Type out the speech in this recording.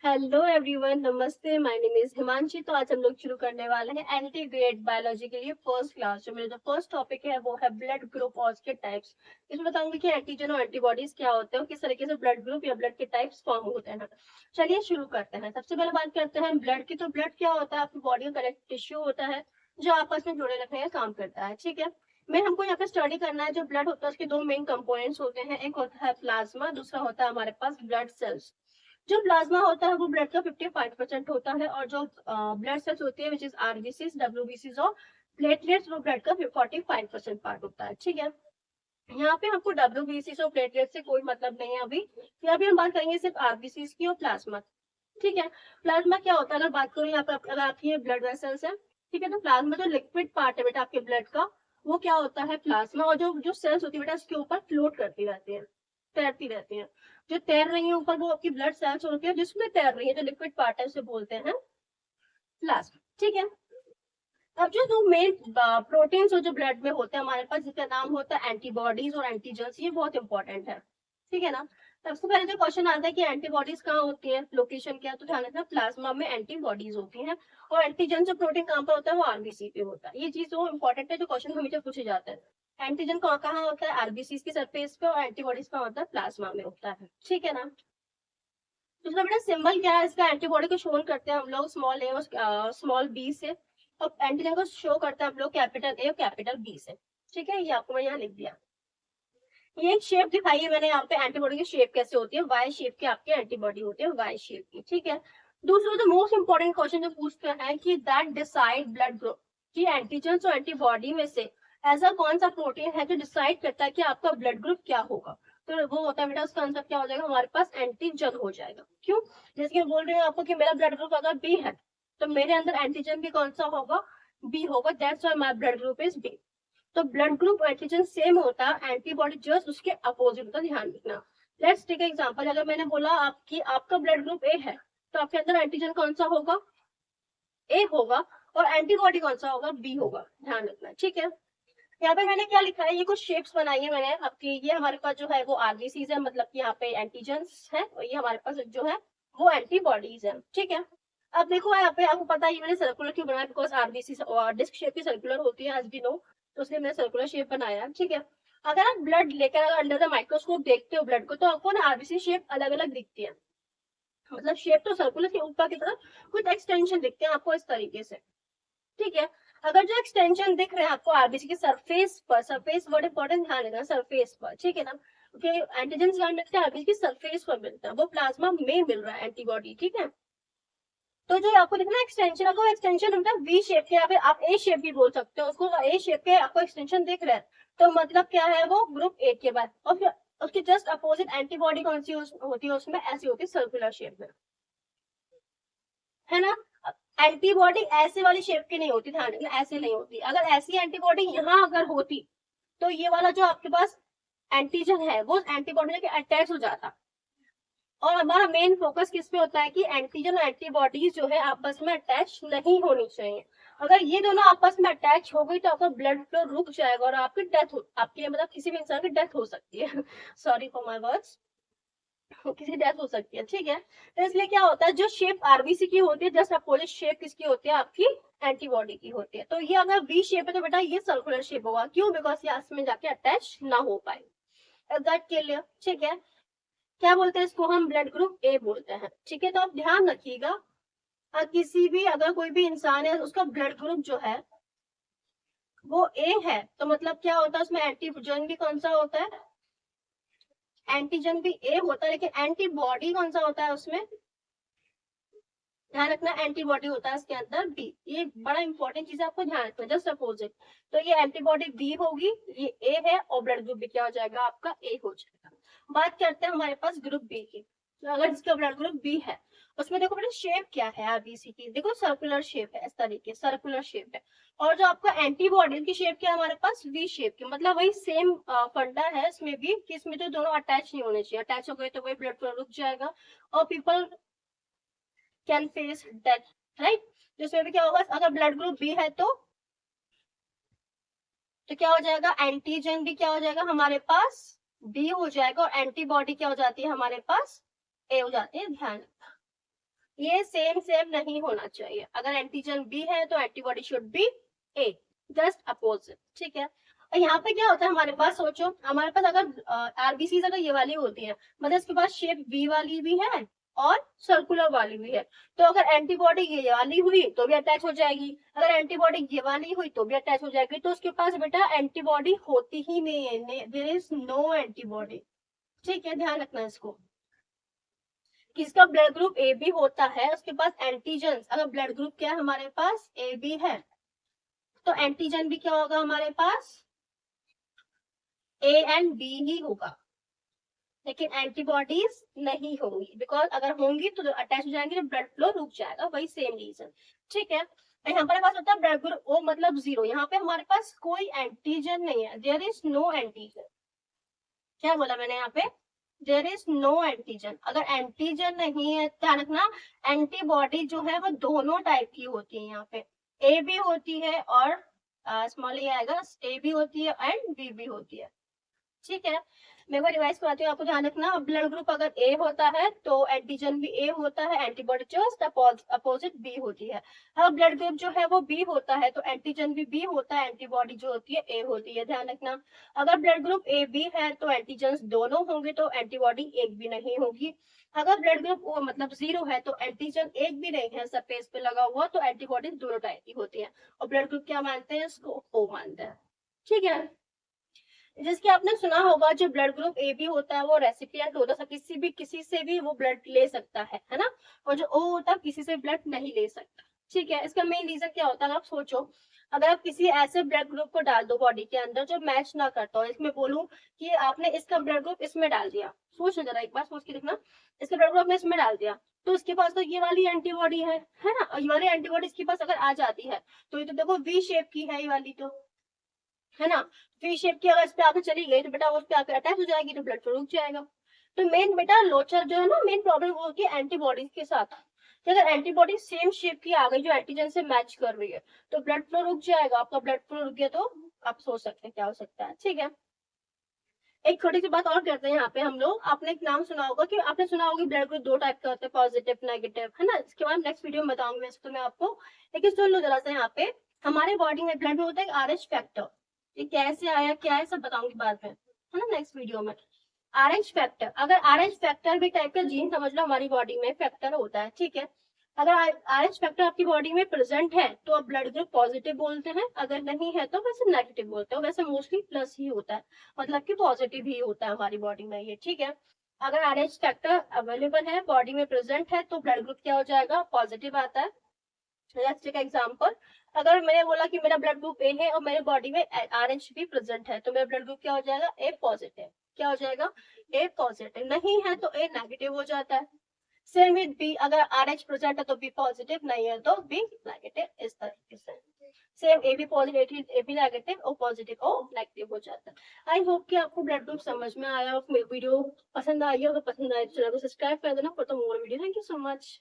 Hello everyone, नमस्ते। My name is Himanshi. तो आज हम लोग शुरू करने वाले हैं एंटीग्रेड बायोलॉजी के लिए फर्स्ट क्लास। जो मेरा जो फर्स्ट टॉपिक है वो है ब्लड ग्रुप और उसके टाइप्स। इसमें बताऊंगी कि एंटीजन और एंटीबॉडीज क्या होते हैं और किस तरीके से ब्लड ग्रुप या ब्लड के टाइप्स फॉर्म होते हैं। चलिए शुरू करते हैं। सबसे पहले बात करते हैं ब्लड की। तो ब्लड क्या होता है? आपकी बॉडी का कनेक्ट टिश्यू होता है जो आपस में जुड़े रखने का काम करता है। ठीक है, मैं हमको यहाँ पे स्टडी करना है। जो ब्लड होता है उसके दो मेन कंपोनेंट्स होते हैं, एक होता है प्लाज्मा, दूसरा होता है हमारे पास ब्लड सेल्स। जो प्लाज्मा होता है वो ब्लड का 55% होता है और जो ब्लड सेल्स होती है विच इज आरबीसीज, डब्ल्यूबीसीज और प्लेटलेट्स वो ब्लड का 45% पार्ट होता है। ठीक है, यहाँ पे हमको डब्ल्यूबीसीज और प्लेटलेट से कोई मतलब नहीं है। अभी यहाँ पे हम बात करेंगे सिर्फ आरबीसीज की और प्लाज्मा। ठीक है, प्लाज्मा क्या होता है? अगर बात करूँ यहाँ पे, अगर आपकी ब्लड वेसल्स है, ठीक है, तो प्लाज्मा जो लिक्विड पार्ट है बेटा आपके ब्लड का, वो क्या होता है? प्लाज्मा। और जो जो सेल्स होती है बेटा उसके ऊपर फ्लोट करती रहती है, तैरती रहती है। जो तैर रही है ऊपर वो आपकी ब्लड सेल्स होती है, जिसमें तैर रही है जो लिक्विड पार्ट है उसे बोलते हैं प्लाज्मा। ठीक है, अब जो दो मेन प्रोटीन्स जो ब्लड में होते हैं हमारे पास, जिसका नाम होता है एंटीबॉडीज और एंटीजन्स, ये बहुत इंपॉर्टेंट है। ठीक है ना। सबसे पहले जो क्वेश्चन आता है कि एंटीबॉडीज कहाँ होती है, लोकेशन क्या है, तो ध्यान रखना प्लाज्मा में एंटीबॉडीज होती हैं। और एंटीजन जो प्रोटीन कहाँ पर होता है वो आरबीसी पे होता है। ये चीज वो इंपॉर्टेंट है, जो क्वेश्चन हमेशा पूछे जाते हैं। एंटीजन कहाँ होता है? आरबीसी की सरफेस पे। और एंटीबॉडीज कहाँ होता है? प्लाज्मा में होता है। ठीक है ना। दूसरा बेटा सिंबल क्या है इसका? एंटीबॉडी को शो करते हैं हम लोग स्मॉल ए और स्मॉल बी से, और एंटीजन को शो करते हैं हम लोग कैपिटल ए और कैपिटल बी से। ठीक है, ये आपको मैं यहाँ लिख दिया। ये एक शेप दिखाई है मैंने यहाँ पे, एंटीबॉडी की शेप कैसे होती है, वाई शेप की आपकी एंटीबॉडी होती है, वाई शेप की। ठीक है, दूसरा जो मोस्ट इंपॉर्टेंट क्वेश्चन जो पूछते हैं कि दैट डिसाइड ब्लड ग्रुप, कि एंटीजन और एंटीबॉडी में से ऐसा कौन सा प्रोटीन है जो डिसाइड करता है कि आपका ब्लड ग्रुप क्या होगा। तो वो होता है बेटा, उसका आंसर क्या हो जाएगा? हमारे पास एंटीजन हो जाएगा। क्यों? जैसे मैं बोल रही हूँ आपको कि मेरा ब्लड ग्रुप अगर बी है तो मेरे अंदर एंटीजन भी कौन सा होगा? बी होगा। That's why my blood group is B. तो ब्लड ग्रुप एंटीजन सेम होता है, एंटीबॉडी जस्ट उसके अपोजिट होता है। ध्यान रखना। Let's take example. अगर मैंने बोला आपकी आपका ब्लड ग्रुप ए है तो आपके अंदर एंटीजन कौन सा होगा? ए होगा। और एंटीबॉडी कौन सा होगा? बी होगा। ध्यान रखना। ठीक है, यहाँ पे मैंने क्या लिखा है, ये कुछ शेप्स बनाई है मैंने आपकी। ये हमारे पास जो है वो आरबीसीज है, मतलब कि यहाँ पे एंटीजन्स है, और ये हमारे पास जो है वो एंटीबॉडीज है। ठीक है, अब देखो यहाँ पे आपको पता है मैंने सर्कुलर क्यों बनाया, बिकॉज आरबीसी डिस्क शेप की सर्कुलर होती है एज वी नो, तो इसलिए मैंने सर्कुलर शेप बनाया। ठीक है, अगर आप ब्लड लेकर अगर अंडर द माइक्रोस्कोप देखते हो ब्लड को, तो आपको ना आरबीसी शेप अलग अलग दिखती है। मतलब शेप तो सर्कुलर के ऊपर की तरफ, कुछ एक्सटेंशन दिखते हैं आपको इस तरीके से। ठीक है, अगर जो एक्सटेंशन दिख रहे हैं आपको आरबीसी के सरफेस पर, सरफेस वर्ड इंपॉर्टेंट, ध्यान रखना, सरफेस पर। ठीक है ना, क्योंकि एंटीजन कहाँ मिलते हैं? आरबीसी की सरफेस पर मिलता है, वो प्लाज्मा में मिल रहा है एंटीबॉडी। ठीक है, तो जो आपको दिखना एक्सटेंशन, अगर एक्सटेंशन होता है वी शेप के या फिर आप ए शेप भी बोल सकते हो उसको, ए शेप के आपको एक्सटेंशन दिख रहा है तो मतलब क्या है? वो ग्रुप ए के बाद। और फिर उसके जस्ट अपोजिट एंटीबॉडी कौन सी होती है उसमें? ऐसी होती है सर्कुलर शेप में, है ना। एंटीबॉडी ऐसे वाली शेप की नहीं होती, ध्यान रखना, ऐसे नहीं होती। अगर ऐसी एंटीबॉडी यहाँ अगर होती तो ये वाला जो आपके पास एंटीजन है वो एंटीबॉडी लेके अटैच हो जाता। और हमारा मेन फोकस किस पे होता है कि एंटीजन और एंटीबॉडीज जो है आपस में अटैच नहीं होनी चाहिए। अगर ये दोनों आपस में अटैच हो गई तो आपका ब्लड फ्लो रुक जाएगा और आपकी डेथ हो, आपकी मतलब किसी भी इंसान की डेथ हो सकती है। सॉरी फॉर माय वर्ड्स, किसी डेथ हो सकती है। ठीक है, तो इसलिए क्या होता है, जो शेप आरबीसी की होती है जस्ट अपोजिट शेप किसकी होती है? आपकी एंटीबॉडी की होती है। तो ये अगर बी शेप है तो बेटा ये सर्कुलर शेप होगा। क्यों? बिकॉज ये इसमें जाके अटैच ना हो पाए। दैट के लिए ठीक है, क्या बोलते हैं इसको? हम ब्लड ग्रुप ए बोलते हैं। ठीक है, तो आप ध्यान रखिएगा, किसी भी अगर कोई भी इंसान है उसका ब्लड ग्रुप जो है वो ए है तो मतलब क्या होता है उसमें? एंटीजन भी कौन सा होता है? एंटीजन भी ए होता है, लेकिन एंटीबॉडी कौन सा होता है उसमें? ध्यान रखना, एंटीबॉडी होता है इसके अंदर बी। ये बड़ा इंपॉर्टेंट चीज है, आपको ध्यान रखना। जस्ट अपोजिट, तो ये एंटीबॉडी बी होगी, ये ए है, और ब्लड ग्रुप भी क्या हो जाएगा? आपका ए हो जाएगा। बात करते हैं हमारे पास ग्रुप बी की। तो अगर जिसका ब्लड ग्रुप बी है उसमें देखो बेटा शेप क्या है आरबीसी की, देखो सर्कुलर शेप है, इस तरीके सर्कुलर शेप है। और जो आपका एंटीबॉडी की शेप क्या है हमारे पास? वी शेप की। मतलब वही सेम फंडा है इसमें भी, कि इसमें जो दोनों अटैच नहीं होने चाहिए, अटैच हो गए तो वही ब्लड फ्लो रुक जाएगा और people can face death, right. जिसमें भी क्या होगा, अगर ब्लड ग्रुप बी है तो क्या हो जाएगा? एंटीजन भी क्या हो जाएगा हमारे पास? बी हो जाएगा, और एंटीबॉडी क्या हो जाती है हमारे पास? ए हो जाती है। ध्यान, ये सेम सेम नहीं होना चाहिए। अगर एंटीजन बी है तो antibody should be A, just opposite, ठीक है। और यहाँ पे क्या होता है हमारे पास, सोचो हमारे पास अगर आरबीसी अगर ये वाली होती है, मतलब इसके पास शेप वी वाली भी है और सर्कुलर वाली भी है, तो अगर एंटीबॉडी ये वाली हुई तो भी अटैच हो जाएगी, अगर एंटीबॉडी ये वाली हुई तो भी अटैच हो जाएगी। तो उसके पास बेटा एंटीबॉडी होती ही नहीं है, देयर इज नो एंटीबॉडी, ठीक है, ध्यान रखना इसको। किसका ब्लड ग्रुप ए बी होता है, उसके पास एंटीजन, अगर ब्लड ग्रुप क्या है हमारे पास ए बी है, तो एंटीजन भी क्या होगा हमारे पास ए एंड बी ही होगा, लेकिन एंटीबॉडीज नहीं होंगी, बिकॉज अगर होंगी तो अटैच हो जाएंगे तो ब्लड फ्लो रुक जाएगा, वही सेम रीजन, ठीक है। यहाँ हमारे पास होता है ब्लड ग्रुप ओ मतलब 0, यहाँ पे हमारे पास कोई एंटीजन नहीं है, देयर इज नो एंटीजन। क्या बोला मैंने यहाँ पे, देयर इज नो एंटीजन। अगर एंटीजन नहीं है, ध्यान रखना, एंटीबॉडी जो है वो दोनों टाइप की होती है, यहाँ पे ए भी होती है और स्मॉल ए आएगा, ए भी होती है एंड बी भी होती है, ठीक है। मैं को रिवाइज कराती हूँ, आपको ध्यान रखना, ब्लड ग्रुप अगर ए होता है तो एंटीजन भी ए होता है, एंटीबॉडी जस्ट अपोजिट बी होती है। अगर ब्लड ग्रुप जो है वो बी होता है तो एंटीजन भी बी होता है, एंटीबॉडी जो होती है ए होती है, ध्यान रखना। अगर ब्लड ग्रुप ए बी है तो एंटीजन दोनों होंगे तो एंटीबॉडी एक भी नहीं होगी। अगर ब्लड ग्रुप ओ मतलब 0 है तो एंटीजन एक भी नहीं है सरफेस पे लगा हुआ, तो एंटीबॉडी दोनों टाइप की होती है। और ब्लड ग्रुप क्या मानते हैं, इसको ओ मानते हैं, ठीक है। जिसके आपने सुना होगा, जो ब्लड ग्रुप ए बी होता है वो रेसिपिएंट होता है, किसी से भी वो ब्लड ले सकता है ना। और जो ओ होता है किसी से ब्लड नहीं ले सकता, ठीक है। इसका मेन रीजन क्या होता है, आप सोचो, अगर आप किसी ऐसे ब्लड ग्रुप को डाल दो बॉडी के अंदर जो मैच ना करता हो, इसमें बोलूं कि आपने इसका ब्लड ग्रुप इसमें डाल दिया, सोच जरा एक बार सोच के देखना, इसका ब्लड ग्रुप आपने इसमें डाल दिया, तो उसके पास तो ये वाली एंटीबॉडी है ना, और ये वाली एंटीबॉडी इसके पास अगर आ जाती है तो ये तो देखो वी शेप की है ये वाली, तो है ना, वी शेप की अगर इस पे आके चली गई तो बेटा उस पे आके अटैच हो जाएगी तो ब्लड फ्लो रुक जाएगा। तो मेन बेटा लोचर जो है ना, मेन प्रॉब्लम वो होती है एंटीबॉडीज के साथ, कि अगर एंटीबॉडी सेम शेप की आ गई जो एंटीजन से मैच कर रही है तो ब्लड फ्लो रुक जाएगा, आपका ब्लड फ्लो रुक गया तो आप सोच सकते हैं क्या हो सकता है, ठीक है। एक छोटी सी बात और करते हैं यहाँ पे हम लोग, आपने एक नाम सुना होगा, कि आपने सुना होगा ब्लड ग्रुप 2 टाइप का होता है, पॉजिटिव नेगेटिव, है ना। इसके बाद नेक्स्ट वीडियो में बताऊंगी वैसे तो मैं आपको, लेकिन सुन लो जरा सा यहाँ पे, हमारे बॉडी में ब्लड में होता है आरएच फैक्टर, ये कैसे आया क्या है सब बताऊंगी बाद में, है ना, नेक्स्ट वीडियो में। आरएच फैक्टर, अगर आरएच फैक्टर भी टाइप का जीन समझ लो हमारी बॉडी में फैक्टर होता है, ठीक है। अगर आरएच फैक्टर आपकी बॉडी में प्रेजेंट है तो आप ब्लड ग्रुप पॉजिटिव बोलते हैं, अगर नहीं है तो वैसे नेगेटिव बोलते हैं, वैसे मोस्टली प्लस ही होता है, मतलब कि पॉजिटिव ही होता है हमारी बॉडी में ये, ठीक है। अगर आरएच फैक्टर अवेलेबल है बॉडी में प्रेजेंट है तो ब्लड ग्रुप क्या हो जाएगा, पॉजिटिव आता है। लेट्स टेक एग्जांपल, अगर मैंने बोला कि मेरा ब्लड ग्रुप ए है और मेरे बॉडी में आरएच भी प्रेजेंट है तो मेरा ब्लड ग्रुप क्या हो जाएगा, ए पॉजिटिव, क्या हो जाएगा, ए पॉजिटिव, नहीं है तो ए नेगेटिव हो जाता है। सेम विद बी, अगर आरएच प्रेजेंट है तो बी पॉजिटिव, नहीं है तो बी नेगेटिव, इस तरीके से। Same A B positive A B negative, O positive O negative हो जाता है। आई होप कि आपको ब्लड ग्रुप समझ में आया, वीडियो पसंद आई हो, अगर पसंद आए तो चैनल को सब्सक्राइब कर देना for the more video. Thank you so much.